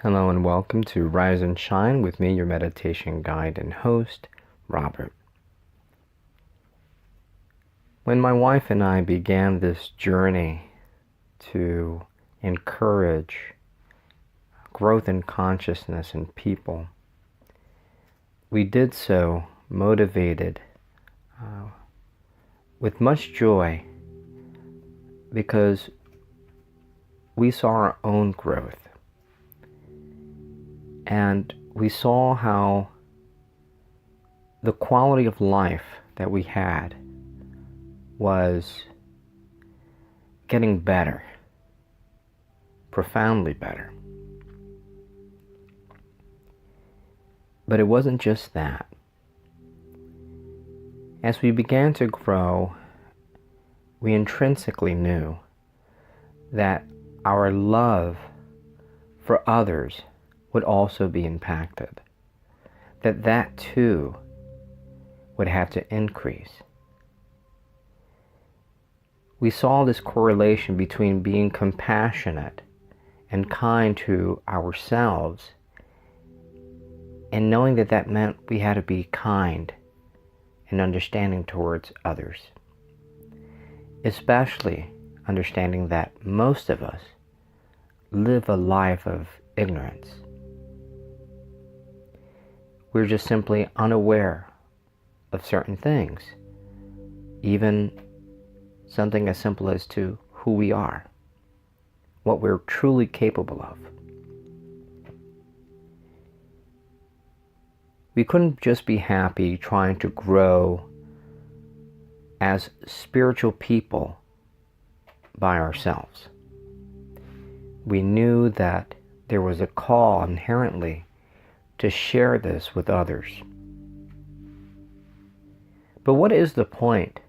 Hello and welcome to Rise and Shine with me, your meditation guide and host, Robert. When my wife and I began this journey to encourage growth in consciousness in people, we did so motivated with much joy because we saw our own growth. And we saw how the quality of life that we had was getting better, profoundly better. But it wasn't just that. As we began to grow, we intrinsically knew that our love for others would also be impacted, that too would have to increase. We saw this correlation between being compassionate and kind to ourselves and knowing that meant we had to be kind and understanding towards others, especially understanding that most of us live a life of ignorance. We're just simply unaware of certain things, even something as simple as to who we are, what we're truly capable of. We couldn't just be happy trying to grow as spiritual people by ourselves. We knew that there was a call inherently to share this with others. But what is the point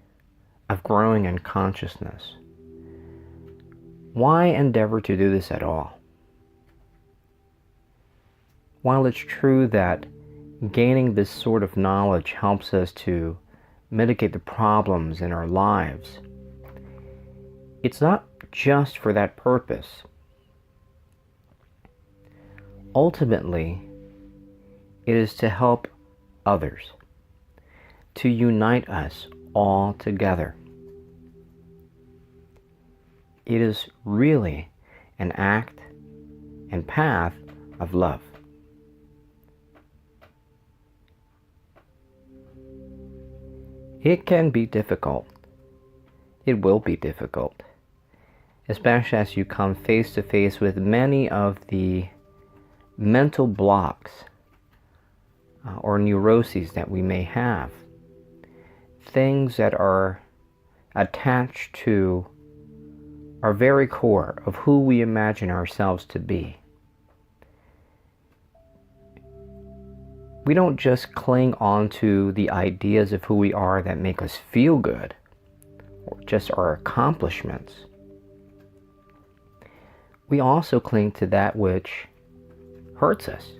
of growing in consciousness? Why endeavor to do this at all? While it's true that gaining this sort of knowledge helps us to mitigate the problems in our lives, it's not just for that purpose. Ultimately, it is to help others, to unite us all together. It is really an act and path of love. It can be difficult. It will be difficult, especially as you come face to face with many of the mental blocks or neuroses that we may have. Things that are attached to our very core of who we imagine ourselves to be. We don't just cling on to the ideas of who we are that make us feel good, or just our accomplishments. We also cling to that which hurts us.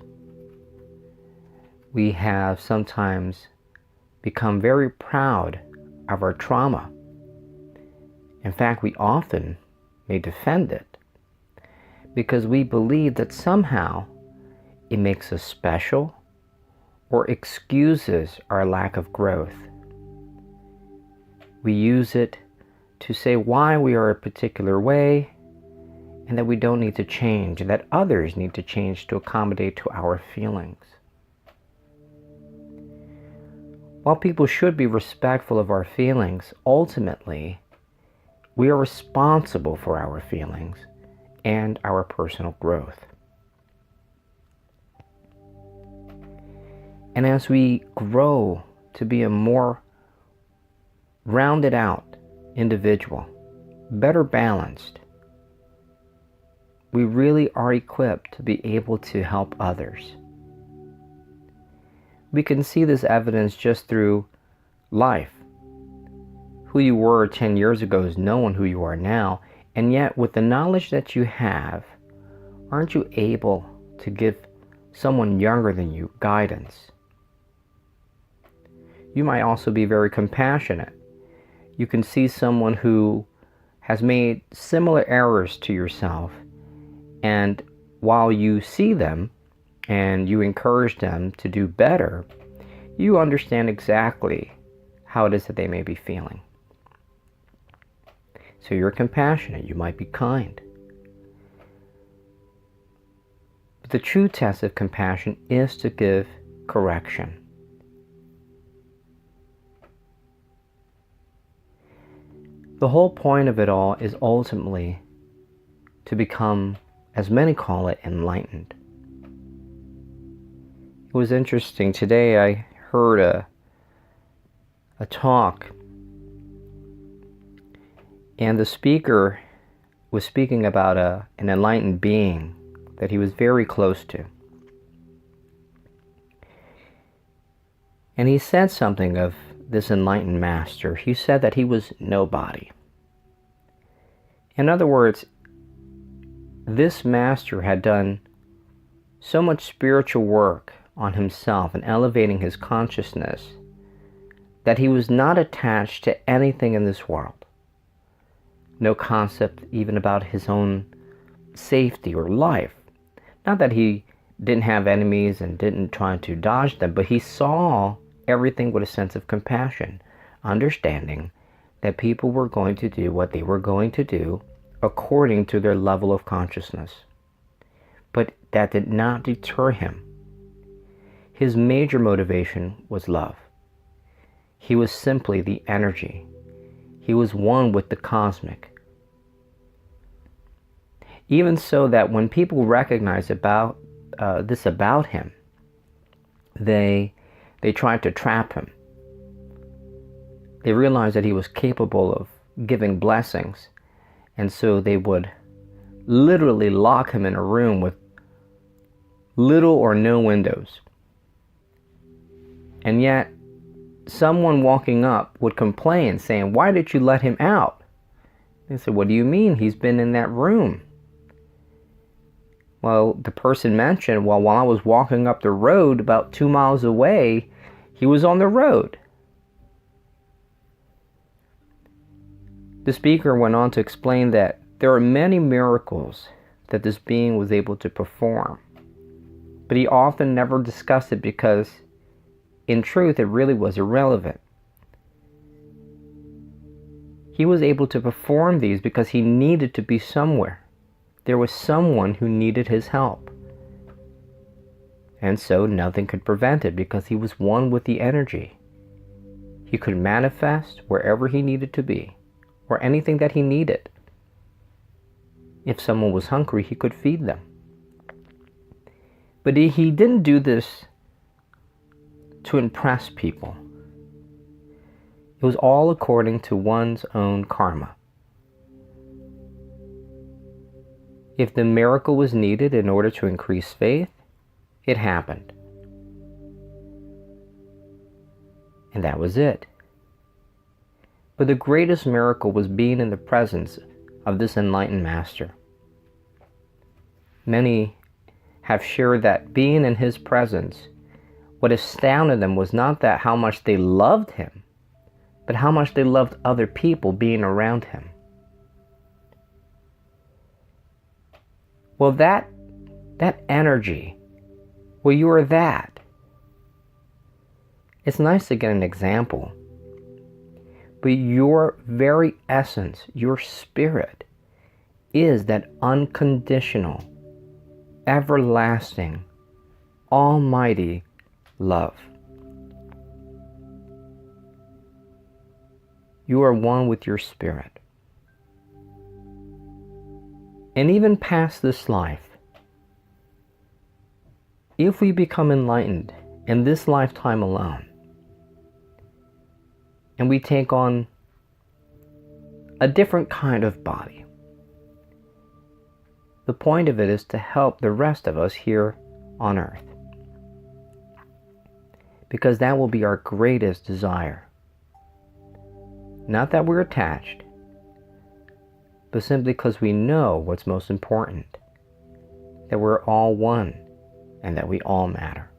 We have sometimes become very proud of our trauma. In fact, we often may defend it because we believe that somehow it makes us special or excuses our lack of growth. We use it to say why we are a particular way and that we don't need to change, and that others need to change to accommodate to our feelings. While people should be respectful of our feelings, ultimately, we are responsible for our feelings and our personal growth. And as we grow to be a more rounded out individual, better balanced, we really are equipped to be able to help others. We can see this evidence just through life. Who you were 10 years ago is no one who you are now, and yet with the knowledge that you have, aren't you able to give someone younger than you guidance? You might also be very compassionate. You can see someone who has made similar errors to yourself and while you see them and you encourage them to do better, you understand exactly how it is that they may be feeling. So you're compassionate, you might be kind. But the true test of compassion is to give correction. The whole point of it all is ultimately to become, as many call it, enlightened. It was interesting. Today I heard a talk, and the speaker was speaking about an enlightened being that he was very close to. And he said something of this enlightened master. He said that he was nobody. In other words, this master had done so much spiritual work on himself and elevating his consciousness that he was not attached to anything in this world. No concept even about his own safety or life. Not that he didn't have enemies and didn't try to dodge them, but he saw everything with a sense of compassion, understanding that people were going to do what they were going to do according to their level of consciousness. But that did not deter him. His major motivation was love. He was simply the energy. He was one with the cosmic. Even so that when people recognized this about him, they tried to trap him. They realized that he was capable of giving blessings, and so they would literally lock him in a room with little or no windows. And yet, someone walking up would complain, saying, "Why did you let him out?" They said, "What do you mean? He's been in that room." Well, the person mentioned, "Well, while I was walking up the road about 2 miles away, he was on the road." The speaker went on to explain that there are many miracles that this being was able to perform, but he often never discussed it because, in truth, it really was irrelevant. He was able to perform these because he needed to be somewhere. There was someone who needed his help. And so nothing could prevent it because he was one with the energy. He could manifest wherever he needed to be, or anything that he needed. If someone was hungry, he could feed them. But he didn't do this to impress people. It was all according to one's own karma. If the miracle was needed in order to increase faith, it happened. And that was it. But the greatest miracle was being in the presence of this enlightened master. Many have shared that being in his presence, what astounded them was not that how much they loved him, but how much they loved other people being around him. Well, that energy, well, you are that. It's nice to get an example, but your very essence, your spirit, is that unconditional, everlasting, almighty love. You are one with your spirit. And even past this life, if we become enlightened in this lifetime alone, and we take on a different kind of body, the point of it is to help the rest of us here on earth. Because that will be our greatest desire. Not that we're attached, but simply because we know what's most important, that we're all one and that we all matter.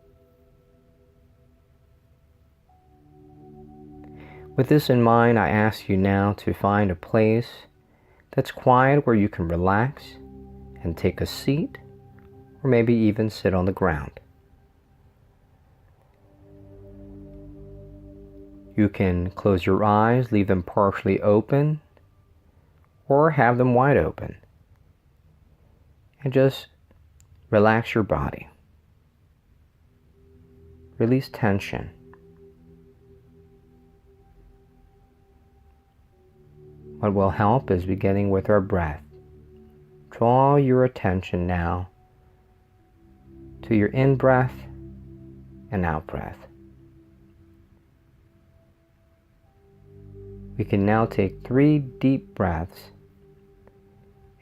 With this in mind, I ask you now to find a place that's quiet where you can relax and take a seat or maybe even sit on the ground. You can close your eyes, leave them partially open, or have them wide open. And just relax your body. Release tension. What will help is beginning with our breath. Draw your attention now to your in-breath and out-breath. We can now take 3 deep breaths,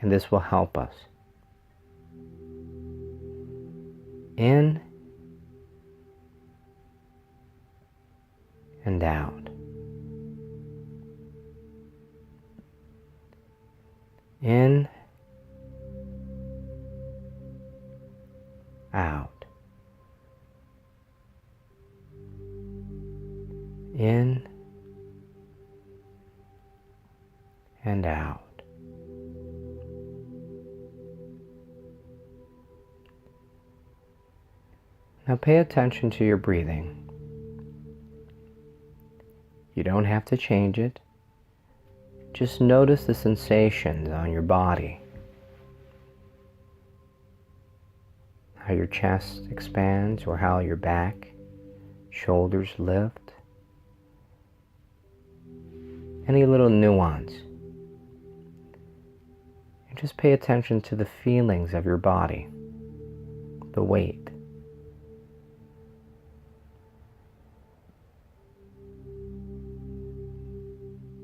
and this will help us. In and out. In, out. In and out. Now pay attention to your breathing. You don't have to change it. Just notice the sensations on your body. How your chest expands or how your back, shoulders lift. Any little nuance. And just pay attention to the feelings of your body, the weight.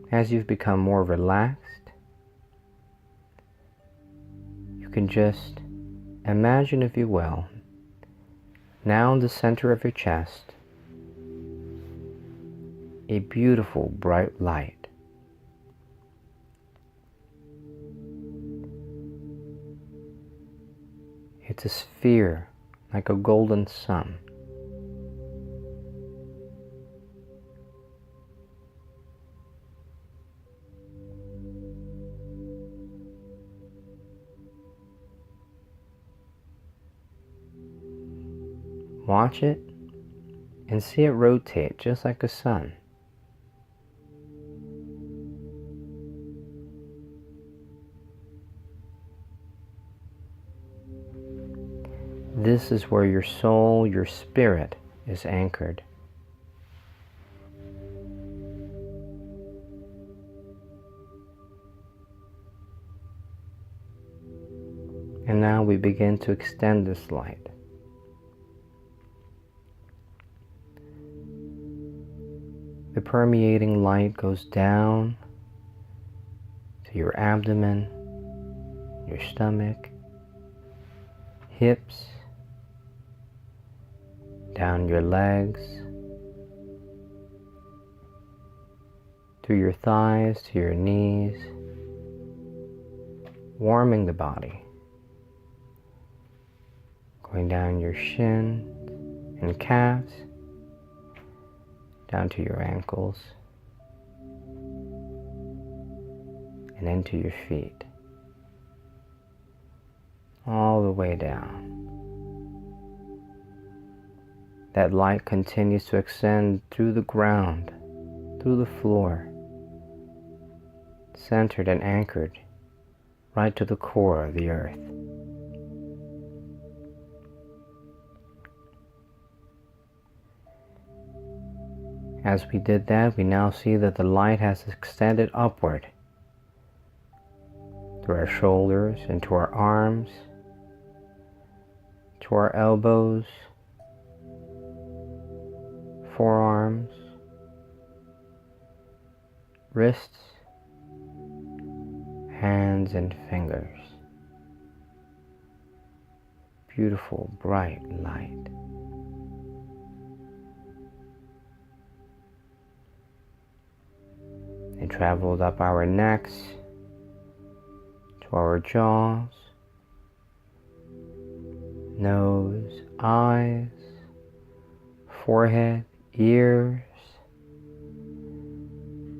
As you've become more relaxed, you can just imagine, if you will, now in the center of your chest, a beautiful bright light. It's a sphere like a golden sun. Watch it and see it rotate just like a sun. This is where your soul, your spirit is anchored. And now we begin to extend this light. The permeating light goes down to your abdomen, your stomach, hips, down your legs, through your thighs to your knees, warming the body, going down your shins and calves, down to your ankles, and into your feet, all the way down. That light continues to extend through the ground, through the floor, centered and anchored right to the core of the earth. As we did that, we now see that the light has extended upward through our shoulders, into our arms, to our elbows, forearms, wrists, hands and fingers. Beautiful, bright light. It traveled up our necks, to our jaws, nose, eyes, forehead, ears,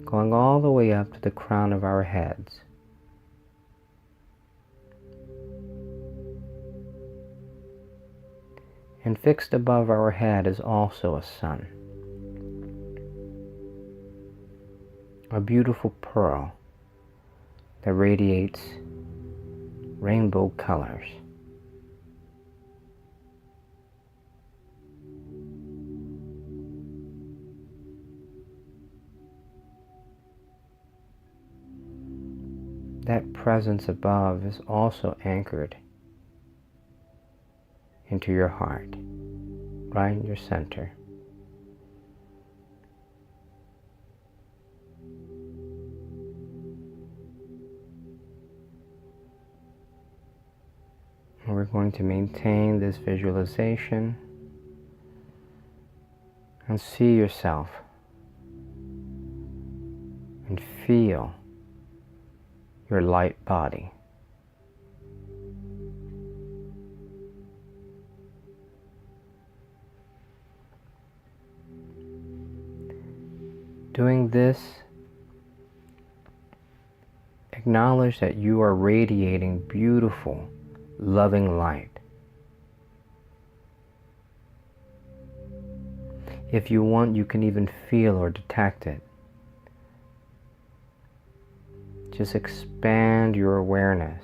going all the way up to the crown of our heads. And fixed above our head is also a sun, a beautiful pearl that radiates rainbow colors. That presence above is also anchored into your heart, right in your center. And we're going to maintain this visualization and see yourself and feel your light body. Doing this, acknowledge that you are radiating beautiful, loving light. If you want, you can even feel or detect it. Just expand your awareness.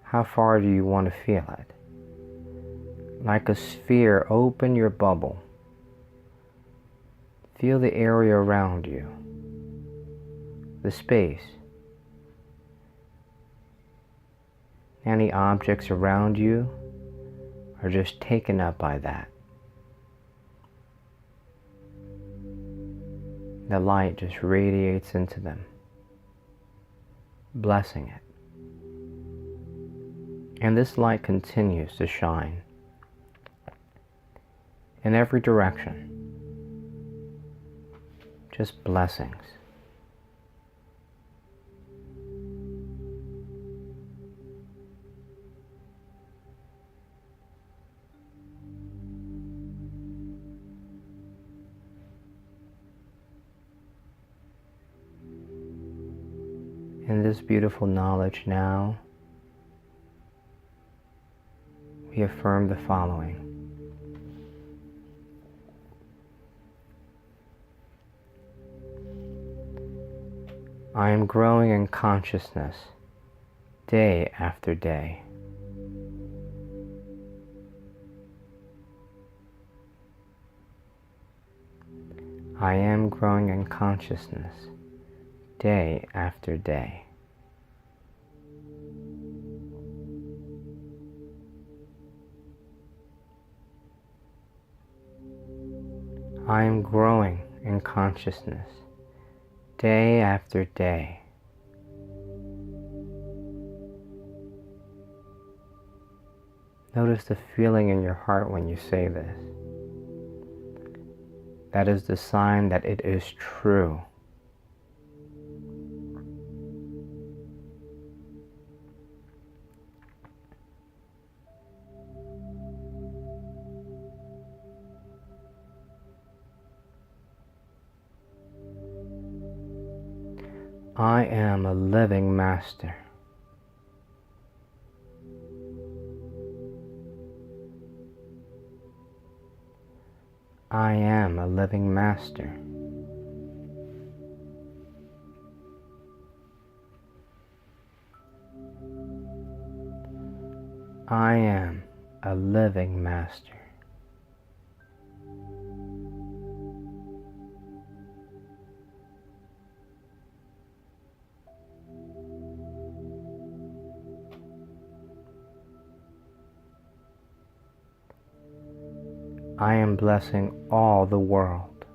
How far do you want to feel it? Like a sphere, open your bubble. Feel the area around you, the space. Any objects around you are just taken up by that. The light just radiates into them, blessing it. And this light continues to shine in every direction. Just blessings. In this beautiful knowledge now, we affirm the following. I am growing in consciousness day after day. I am growing in consciousness day after day. I am growing in consciousness day after day. Notice the feeling in your heart when you say this. That is the sign that it is true. I am a living master. I am a living master. I am a living master. I am blessing all the world.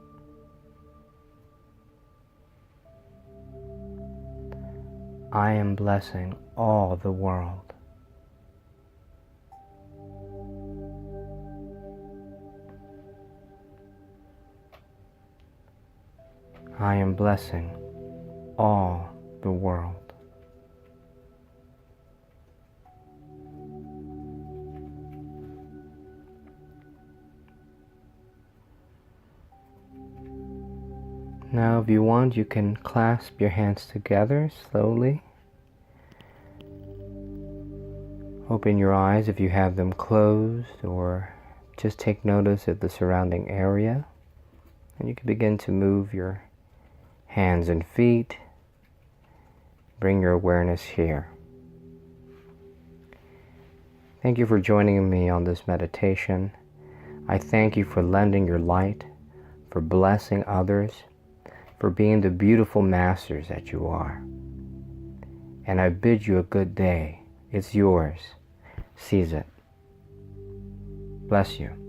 I am blessing all the world. I am blessing all the world. Now, if you want, you can clasp your hands together slowly. Open your eyes if you have them closed, or just take notice of the surrounding area. And you can begin to move your hands and feet. Bring your awareness here. Thank you for joining me on this meditation. I thank you for lending your light, for blessing others, for being the beautiful masters that you are. And I bid you a good day. It's yours. Seize it. Bless you.